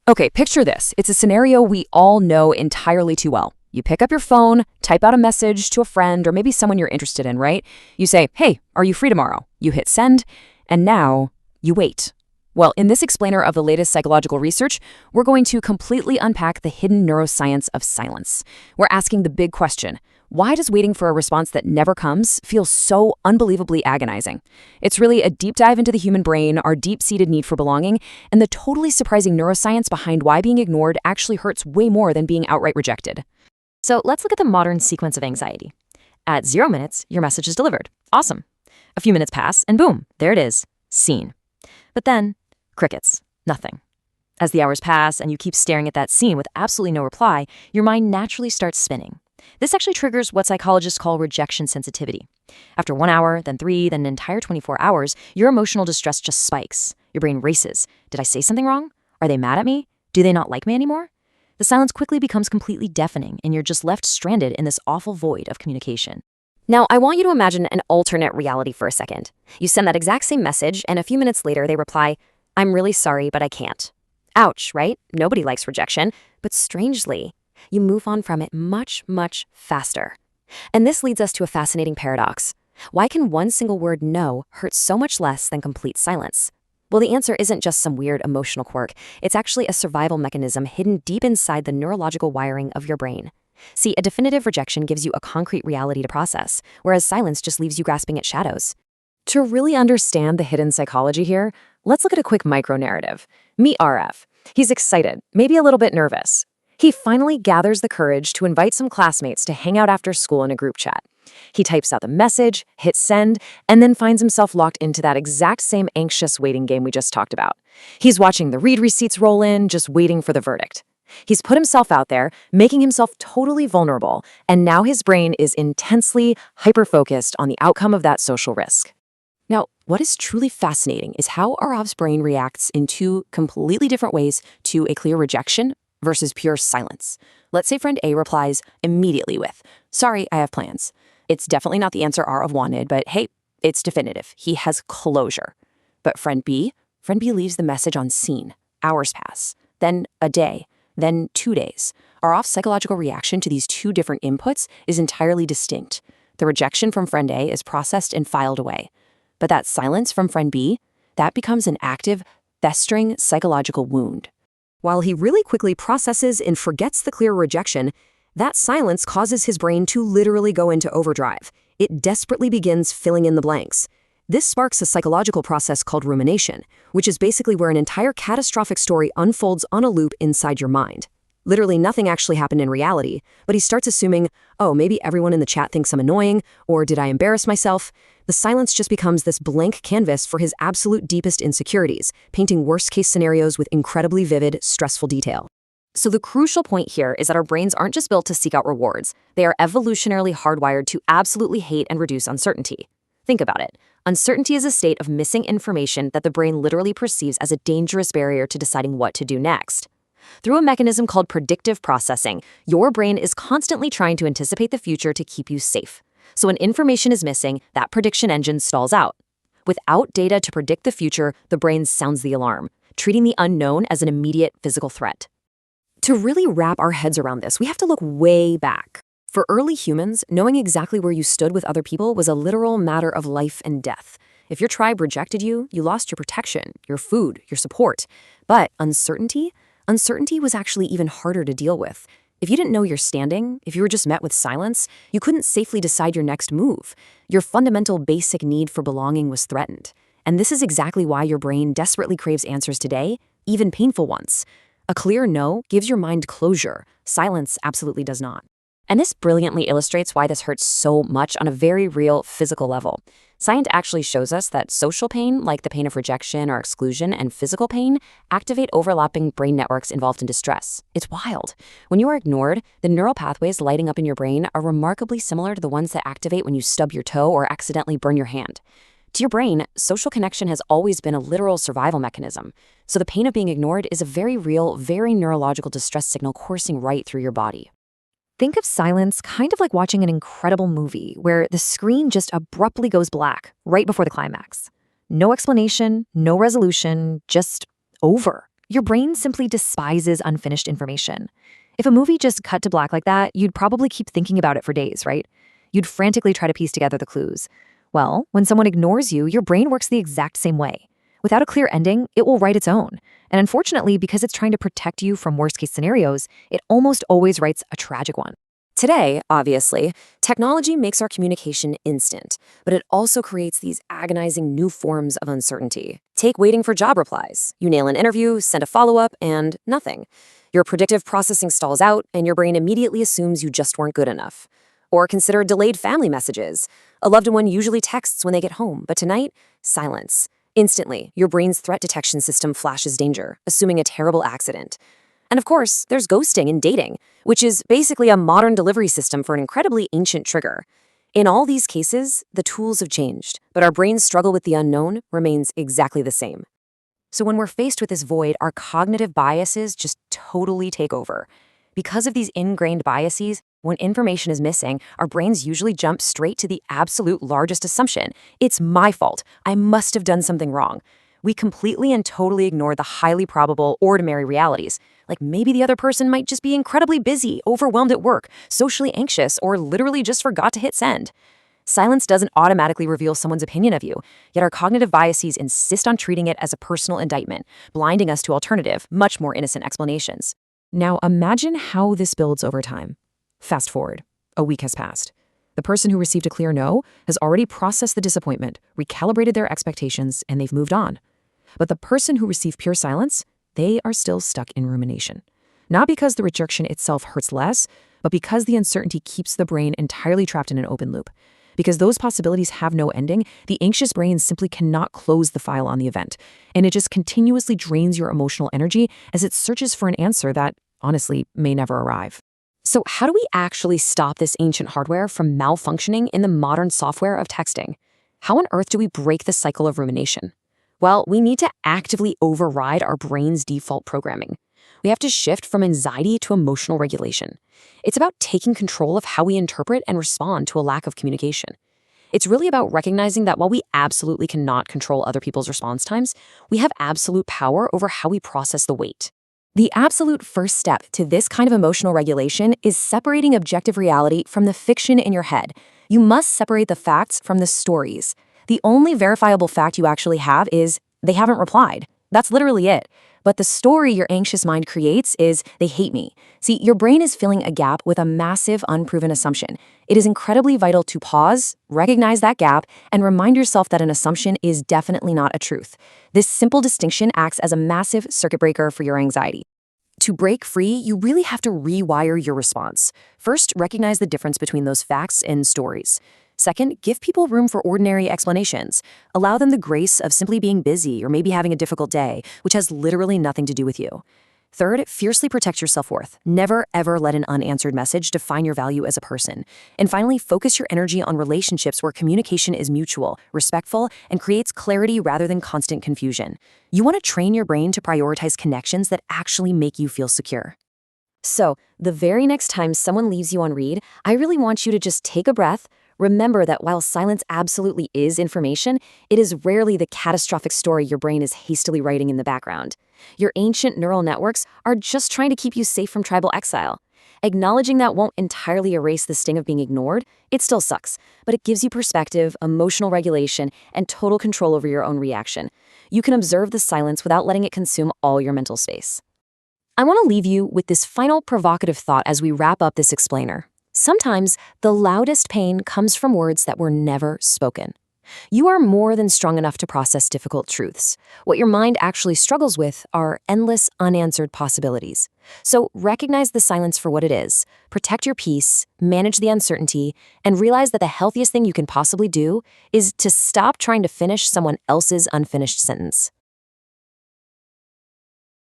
Okay, picture this. It's a scenario we all know entirely too well. You pick up your phone, type out a message to a friend or maybe someone you're interested in, right? You say, "Hey, are you free tomorrow?" You hit send, and now you wait. Well, in this explainer of the latest psychological research, we're going to completely unpack the hidden neuroscience of silence. We're asking the big question: why does waiting for a response that never comes feel so unbelievably agonizing? It's really a deep dive into the human brain, our deep-seated need for belonging, and the totally surprising neuroscience behind why being ignored actually hurts way more than being outright rejected. So let's look at the modern sequence of anxiety. At 0 minutes, your message is delivered. Awesome. A few minutes pass, and boom, there it is, seen. But then, crickets, nothing. As the hours pass and you keep staring at that scene with absolutely no reply, your mind naturally starts spinning. This actually triggers what psychologists call rejection sensitivity. After 1 hour, then 3, then an entire 24 hours, your emotional distress just spikes. Your brain races. Did I say something wrong? Are they mad at me? Do they not like me anymore? The silence quickly becomes completely deafening, and you're just left stranded in this awful void of communication. Now, I want you to imagine an alternate reality for a second. You send that exact same message, and a few minutes later they reply, "I'm really sorry, but I can't." Ouch, right? Nobody likes rejection, but strangely, you move on from it much, much faster. And this leads us to a fascinating paradox. Why can one single word no hurt so much less than complete silence? Well, the answer isn't just some weird emotional quirk. It's actually a survival mechanism hidden deep inside the neurological wiring of your brain. See, a definitive rejection gives you a concrete reality to process, whereas silence just leaves you grasping at shadows. To really understand the hidden psychology here, let's look at a quick micro-narrative. Meet RF. He's excited, maybe a little bit nervous. He finally gathers the courage to invite some classmates to hang out after school in a group chat. He types out the message, hits send, and then finds himself locked into that exact same anxious waiting game we just talked about. He's watching the read receipts roll in, just waiting for the verdict. He's put himself out there, making himself totally vulnerable, and now his brain is intensely hyper-focused on the outcome of that social risk. Now, what is truly fascinating is how Arav's brain reacts in two completely different ways to a clear rejection versus pure silence. Let's say friend A replies immediately with, "Sorry, I have plans." It's definitely not the answer Arav wanted, but hey, it's definitive. He has closure. But friend B leaves the message on seen. Hours pass, then a day, then 2 days. Arav's psychological reaction to these two different inputs is entirely distinct. The rejection from friend A is processed and filed away. But that silence from friend B, that becomes an active, festering psychological wound. While he really quickly processes and forgets the clear rejection, that silence causes his brain to literally go into overdrive. It desperately begins filling in the blanks. This sparks a psychological process called rumination, which is basically where an entire catastrophic story unfolds on a loop inside your mind. Literally nothing actually happened in reality, but he starts assuming, oh, maybe everyone in the chat thinks I'm annoying, or did I embarrass myself? The silence just becomes this blank canvas for his absolute deepest insecurities, painting worst-case scenarios with incredibly vivid, stressful detail. So the crucial point here is that our brains aren't just built to seek out rewards. They are evolutionarily hardwired to absolutely hate and reduce uncertainty. Think about it. Uncertainty is a state of missing information that the brain literally perceives as a dangerous barrier to deciding what to do next. Through a mechanism called predictive processing, your brain is constantly trying to anticipate the future to keep you safe. So when information is missing, that prediction engine stalls out. Without data to predict the future, the brain sounds the alarm, treating the unknown as an immediate physical threat. To really wrap our heads around this, we have to look way back. For early humans, knowing exactly where you stood with other people was a literal matter of life and death. If your tribe rejected you, you lost your protection, your food, your support. But uncertainty was actually even harder to deal with. If you didn't know your standing, if you were just met with silence, you couldn't safely decide your next move. Your fundamental basic need for belonging was threatened. And this is exactly why your brain desperately craves answers today, even painful ones. A clear no gives your mind closure. Silence absolutely does not. And this brilliantly illustrates why this hurts so much on a very real physical level. Science actually shows us that social pain, like the pain of rejection or exclusion, and physical pain activate overlapping brain networks involved in distress. It's wild. When you are ignored, the neural pathways lighting up in your brain are remarkably similar to the ones that activate when you stub your toe or accidentally burn your hand. To your brain, social connection has always been a literal survival mechanism. So the pain of being ignored is a very real, very neurological distress signal coursing right through your body. Think of silence kind of like watching an incredible movie where the screen just abruptly goes black right before the climax. No explanation, no resolution, just over. Your brain simply despises unfinished information. If a movie just cut to black like that, you'd probably keep thinking about it for days, right? You'd frantically try to piece together the clues. Well, when someone ignores you, your brain works the exact same way. Without a clear ending, it will write its own. And unfortunately, because it's trying to protect you from worst-case scenarios, it almost always writes a tragic one. Today, obviously, technology makes our communication instant, but it also creates these agonizing new forms of uncertainty. Take waiting for job replies. You nail an interview, send a follow-up, and nothing. Your predictive processing stalls out, and your brain immediately assumes you just weren't good enough. Or consider delayed family messages. A loved one usually texts when they get home, but tonight, silence. Instantly, your brain's threat detection system flashes danger, assuming a terrible accident. And of course, there's ghosting in dating, which is basically a modern delivery system for an incredibly ancient trigger. In all these cases, the tools have changed, but our brain's struggle with the unknown remains exactly the same. So when we're faced with this void, our cognitive biases just totally take over. Because of these ingrained biases, when information is missing, our brains usually jump straight to the absolute largest assumption. It's my fault. I must have done something wrong. We completely and totally ignore the highly probable, ordinary realities. Like maybe the other person might just be incredibly busy, overwhelmed at work, socially anxious, or literally just forgot to hit send. Silence doesn't automatically reveal someone's opinion of you, yet our cognitive biases insist on treating it as a personal indictment, blinding us to alternative, much more innocent explanations. Now imagine how this builds over time. Fast forward. A week has passed. The person who received a clear no has already processed the disappointment, recalibrated their expectations, and they've moved on. But the person who received pure silence, they are still stuck in rumination. Not because the rejection itself hurts less, but because the uncertainty keeps the brain entirely trapped in an open loop. Because those possibilities have no ending, the anxious brain simply cannot close the file on the event, and it just continuously drains your emotional energy as it searches for an answer that, honestly, may never arrive. So how do we actually stop this ancient hardware from malfunctioning in the modern software of texting? How on earth do we break the cycle of rumination? Well, we need to actively override our brain's default programming. We have to shift from anxiety to emotional regulation. It's about taking control of how we interpret and respond to a lack of communication. It's really about recognizing that while we absolutely cannot control other people's response times, we have absolute power over how we process the weight. The absolute first step to this kind of emotional regulation is separating objective reality from the fiction in your head. You must separate the facts from the stories. The only verifiable fact you actually have is they haven't replied. That's literally it. But the story your anxious mind creates is they hate me. See, your brain is filling a gap with a massive unproven assumption. It is incredibly vital to pause, recognize that gap, and remind yourself that an assumption is definitely not a truth. This simple distinction acts as a massive circuit breaker for your anxiety. To break free, you really have to rewire your response. First, recognize the difference between those facts and stories. Second, give people room for ordinary explanations. Allow them the grace of simply being busy or maybe having a difficult day, which has literally nothing to do with you. Third, fiercely protect your self-worth. Never, ever let an unanswered message define your value as a person. And finally, focus your energy on relationships where communication is mutual, respectful, and creates clarity rather than constant confusion. You want to train your brain to prioritize connections that actually make you feel secure. So, the very next time someone leaves you on read, I really want you to just take a breath. Remember that while silence absolutely is information, it is rarely the catastrophic story your brain is hastily writing in the background. Your ancient neural networks are just trying to keep you safe from tribal exile. Acknowledging that won't entirely erase the sting of being ignored. It still sucks, but it gives you perspective, emotional regulation, and total control over your own reaction. You can observe the silence without letting it consume all your mental space. I want to leave you with this final provocative thought as we wrap up this explainer. Sometimes the loudest pain comes from words that were never spoken. You are more than strong enough to process difficult truths. What your mind actually struggles with are endless unanswered possibilities. So recognize the silence for what it is, protect your peace, manage the uncertainty, and realize that the healthiest thing you can possibly do is to stop trying to finish someone else's unfinished sentence.